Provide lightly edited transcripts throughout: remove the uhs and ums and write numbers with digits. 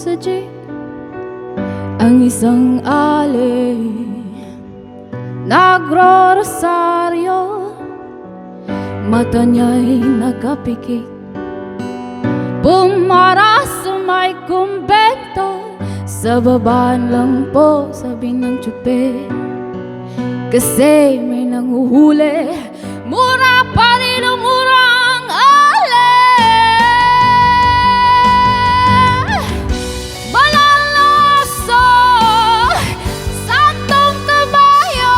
sa jeep ang isang alay, nagro-rosaryo, mata niya'y nakapikit. Pumara sa may kumbento, sa babaan lang po, sabi ng tsupe. Kasi may nanguhuli, mura pa rin ang murang alay. Banal na aso, santong kabayo,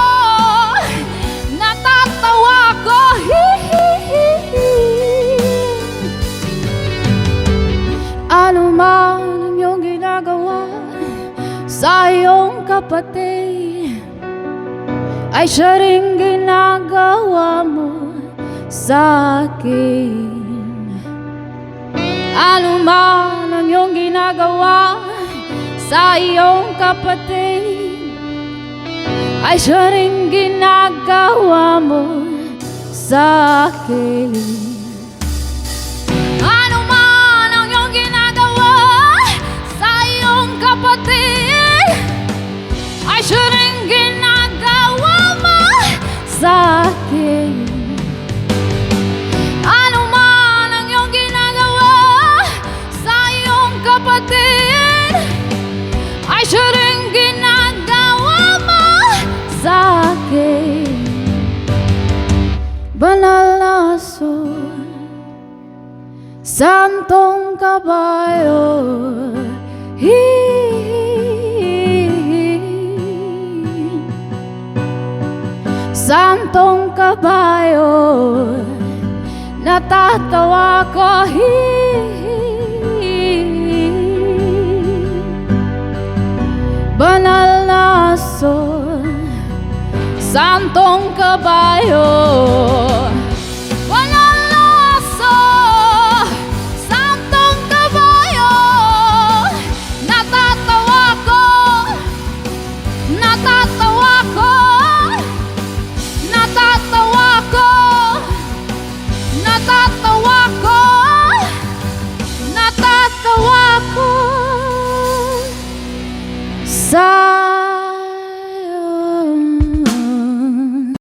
natatawa ko, hi-hi-hi-hi. Ano man ang iyong ginagawa sa iyong kapatid, ay siya rin ginagawa mo sa akin. Ano man ang iyong ginagawa sa iyong kapatid, ay siya rin ginagawa mo sa akin. Ano man ang iyong ginagawa sa iyong kapatid, ay siya rin ginagawa mo sa akin. Ano man ang iyong ginagawa sa iyong kapatid, ay siya rin ginagawa mo sa akin. Banal na aso, santong kabayo, santong kabayo, natatawa ko, banal na aso, santong kabayo, banal na aso, santong kabayo, natatawa ko, natatawa ko, natatawa ko, natatawa ko, natatawa ko sa